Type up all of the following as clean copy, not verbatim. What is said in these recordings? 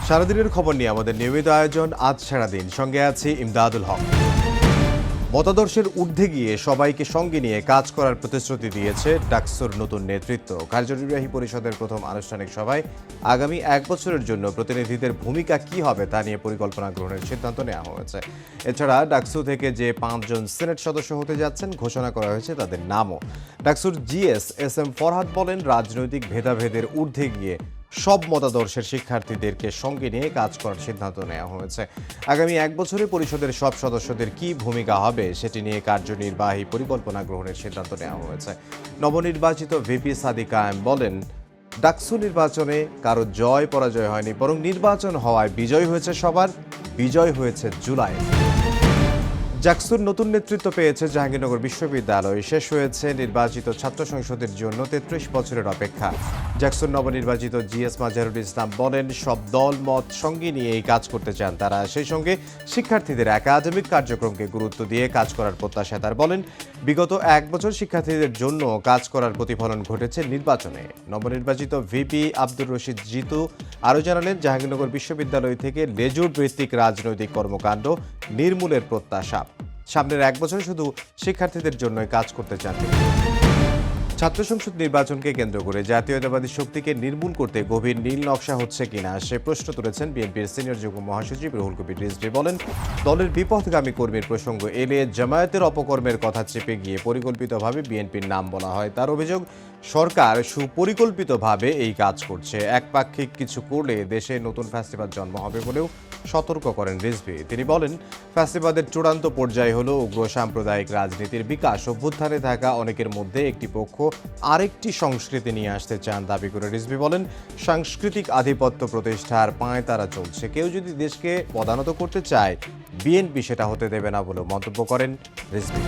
সারাদিনের খবর নিয়ে আমাদের নিয়মিত আয়োজন আজ সারাদিন। সঙ্গে আছি ইমদাদুল হক। মতাদর্শের ঊর্ধ্বে গিয়ে সবাইকে সঙ্গে নিয়ে কাজ করার প্রতিশ্রুতি দিয়েছে ডাকসুর নতুন নেতৃত্ব। কার্যনির্বাহী পরিষদের প্রথম আনুষ্ঠানিক সভায় আগামী 1 বছরের জন্য প্রতিনিধিদের ভূমিকা কি হবে তা নিয়ে পরিকল্পনা গ্রহণের সিদ্ধান্ত নেওয়া হয়েছে। এছাড়া ডাকসু থেকে যে 5 জন সিনেট সদস্য হতে যাচ্ছেন ঘোষণা করা হয়েছে তাদের নামও। ডাকসুর জিএস এস এম ফরহাদ বলেন, রাজনৈতিক ভেদাভেদের ঊর্ধ্বে গিয়ে সব মতাদর্শের শিক্ষার্থীদেরকে সঙ্গে নিয়ে কাজ করার সিদ্ধান্ত নেওয়া হয়েছে। আগামী 1 বছরে পরিষদের সব সদস্যদের কি ভূমিকা হবে সেটি নিয়ে কার্যনির্বাহী পরিকল্পনা গ্রহণের সিদ্ধান্ত নেওয়া হয়েছে। নবনির্বাচিত ভিপি সাদিক কায়েম বলেন, ডাকসু নির্বাচনে কারো জয় পরাজয় হয়নি, বরং নির্বাচন হওয়ায় বিজয় হয়েছে সবার, বিজয় হয়েছে জুলাই। ডাকসুর নতুন নেতৃত্ব পেয়েছে জাহাঙ্গীরনগর বিশ্ববিদ্যালয়। শেষ হয়েছে নির্বাচিত ছাত্র সংসদের জন্য 33 বছরের অপেক্ষা। ডাকসুর নবনির্বাচিত জিএস মাজহারুল ইসলাম বলেন, সব দল মত সঙ্গে নিয়ে এই কাজ করতে চান তারা। সেই সঙ্গে শিক্ষার্থীদের একাডেমিক কার্যক্রমকে গুরুত্ব দিয়ে কাজ করার প্রত্যাশা তার। বলেন, বিগত 1 বছর শিক্ষার্থীদের জন্য কাজ করার প্রতিফলন ঘটেছে নির্বাচনে। নবনির্বাচিত ভিপি আব্দুর রশিদ জিতু আরও জানালেন, জাহাঙ্গীরনগর বিশ্ববিদ্যালয় থেকে লেজুর ভিত্তিক রাজনৈতিক কর্মকাণ্ড নির্মূলের প্রত্যাশা। সামনের 1 বছর শুধু শিক্ষার্থীদের জন্যই কাজ করতে চান। ছাত্র সংসদ নির্বাচনকে কেন্দ্র করে জাতীয়তাবাদী শক্তিকে নির্মূল করতে গভীর নীল নকশা হচ্ছে কিনা সে প্রশ্ন তুলেছেন বিএনপির সিনিয়র যুগ্ম মহাসচিব রুহুল কবির রিজভী। বলেন, দলের বিপথগামী কর্মীর প্রসঙ্গ এলে জামায়াতের অপকর্মের কথা চেপে গিয়ে পরিকল্পিতভাবে বিএনপির নাম বলা হয়। তার অভিযোগ, সরকার সুপরিকল্পিতভাবে এই কাজ করছে। একপাক্ষিক কিছু করলে দেশে নতুন ফ্যাসিবাদ জন্ম হবে বলেও সতর্ক করেন রিজভী। তিনি বলেন, ফ্যাসিবাদের চূড়ান্ত পর্যায় হলো উগ্র সাম্প্রদায়িক রাজনীতির বিকাশ। অভ্যুত্থানে থাকা অনেকের মধ্যে একটি পক্ষ আরেকটি সংস্কৃতি নিয়ে আসতে চান দাবি করে রিজভী বলেন, সাংস্কৃতিক আধিপত্য প্রতিষ্ঠার পাঁয়তারা চলছে। কেউ যদি দেশকে পদানত করতে চায়, বিএনপি সেটা হতে দেবে না বলে মন্তব্য করেন রিজভী।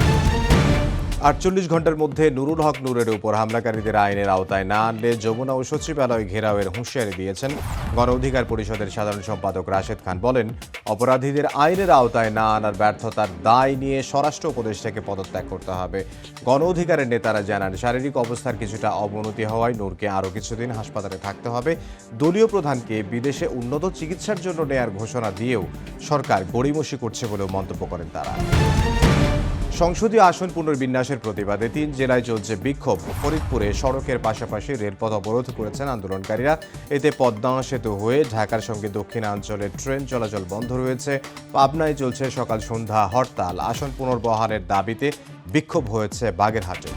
48 ঘন্টার মধ্যে নুরুল হক নূরের উপর হামলাকারীদের আইনের আওতায় না আনলে যমুনা ও সচিবালয় ঘেরাওয়ের হুঁশিয়ারি দিয়েছেন গণ অধিকার পরিষদের সাধারণ সম্পাদক রাশেদ খান। বলেন, অপরাধীদের আইনের আওতায় না আনার ব্যর্থতার দায় নিয়ে স্বরাষ্ট্র উপদেষ্টাকে পদত্যাগ করতে হবে। গণ অধিকারের নেতারা জানান, শারীরিক অবস্থার কিছুটা অবনতি হওয়ায় নূরকে আরও কিছুদিন হাসপাতালে থাকতে হবে। দলীয় প্রধানকে বিদেশে উন্নত চিকিৎসার জন্য নেয়ার ঘোষণা দিয়েও সরকার গড়িমসি করছে বলেও মন্তব্য করেন তারা। সংসদীয় আসন পুনর্বিন্যাসের প্রতিবাদে 3 জেলায় চলছে বিক্ষোভ। ফরিদপুরে সড়কের পাশাপাশি রেলপথ অবরোধ করেছেন আন্দোলনকারীরা। এতে পদ্মা সেতু হয়ে ঢাকার সঙ্গে দক্ষিণাঞ্চলের ট্রেন চলাচল বন্ধ রয়েছে। পাবনায় চলছে সকাল সন্ধ্যা হরতাল। আসন পুনর্বহালের দাবিতে বিক্ষোভ হয়েছে বাগেরহাটে।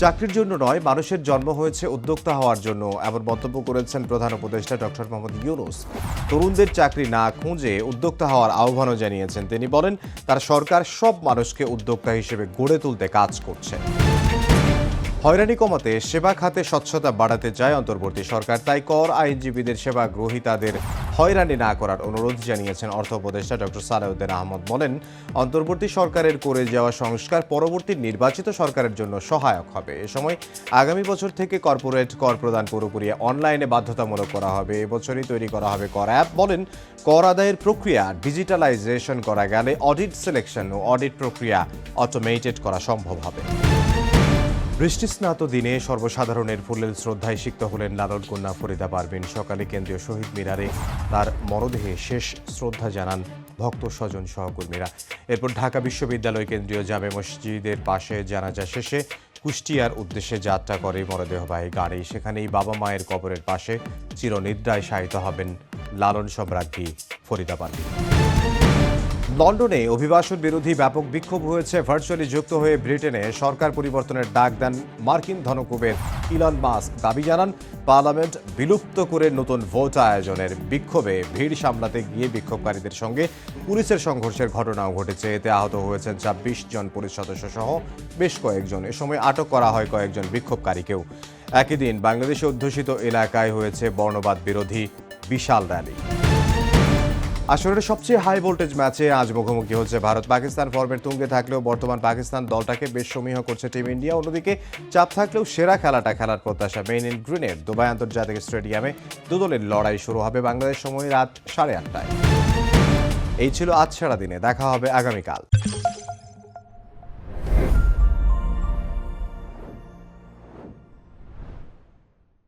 চাকরির জন্য নয়, মানুষের জন্ম হয়েছে উদ্যোক্তা হওয়ার জন্য, এমন মন্তব্য করেছেন প্রধান উপদেষ্টা ডক্টর মোহাম্মদ ইউনূস। তরুণদের চাকরি না খুঁজে উদ্যোক্তা হওয়ার আহ্বানও জানিয়েছেন তিনি। বলেন, তার সরকার সব মানুষকে উদ্যোক্তা হিসেবে গড়ে তুলতে কাজ করছে। হয়রানি কমাতে সেবা খাতে স্বচ্ছতা বাড়াতে চায় অন্তর্বর্তী সরকার। তাই কর আইনজীবীদের সেবা গ্রহীতাদের হয়রানি না করার অনুরোধ জানিয়েছেন অর্থ উপদেষ্টা ডক্টর সালেউদ্দিন আহমদ। বলেন, অন্তর্বর্তী সরকারের করে যাওয়া সংস্কার পরবর্তী নির্বাচিত সরকারের জন্য সহায়ক হবে। এ সময় আগামী বছর থেকে কর্পোরেট কর প্রদান পুরোপুরি অনলাইনে বাধ্যতামূলক করা হবে। এবছরই তৈরি করা হবে কর অ্যাপ। বলেন, কর আদায়ের প্রক্রিয়া ডিজিটালাইজেশন করা গেলে অডিট সিলেকশন ও অডিট প্রক্রিয়া অটোমেটেড করা সম্ভব হবে। বৃষ্টিস্নাত দিনে সর্বসাধারণের ফুলেল শ্রদ্ধায় সিক্ত হলেন লালন কন্যা ফরিদা পারভিন। সকালে কেন্দ্রীয় শহীদ মিনারে তার মরদেহে শেষ শ্রদ্ধা জানান ভক্ত স্বজন সহকর্মীরা। এরপর ঢাকা বিশ্ববিদ্যালয় কেন্দ্রীয় জামে মসজিদের পাশে জানাজা শেষে কুষ্টিয়ার উদ্দেশ্যে যাত্রা করে মরদেহবাহী গাড়ি। সেখানেই বাবা মায়ের কবরের পাশে চিরনিদ্রায় শায়িত হবেন লালন সম্রাজ্ঞী ফরিদা পারভিন। লন্ডনে অভিবাসন বিরোধী ব্যাপক বিক্ষোভ হয়েছে। ভার্চুয়ালি যুক্ত হয়ে ব্রিটেনে সরকার পরিবর্তনের ডাক দেন মার্কিন ধনকুবের ইলন মাস্ক। দাবি জানান, পার্লামেন্ট বিলুপ্ত করে নতুন ভোট আয়োজনের। বিক্ষোভে ভিড় সামলাতে গিয়ে বিক্ষোভকারীদের সঙ্গে পুলিশের সংঘর্ষের ঘটনাও ঘটেছে। এতে আহত হয়েছেন 26 জন পুলিশ সদস্য সহ বেশ কয়েকজন। এ সময় আটক করা হয় কয়েকজন বিক্ষোভকারীকেও। একই দিন বাংলাদেশে অধ্যুষিত এলাকায় হয়েছে বর্ণবাদ বিরোধী বিশাল র্যালি। আসরের সবচেয়ে হাই ভোল্টেজ ম্যাচে আজ মুখোমুখি হচ্ছে ভারত। পাকিস্তান ফর্মের তুঙ্গে থাকলেও বর্তমান পাকিস্তান দলটাকে বেশ সমীহ করছে টিম ইন্ডিয়া। অন্যদিকে চাপ থাকলেও সেরা খেলাটা খেলার প্রত্যাশা মেইন ইন গ্রিনের দুবাই আন্তর্জাতিক স্টেডিয়ামে দুদলের লড়াই শুরু হবে বাংলাদেশ সময় রাত 8:30টায়। এই ছিল আজ সারাদিনে। দেখা হবে আগামীকাল।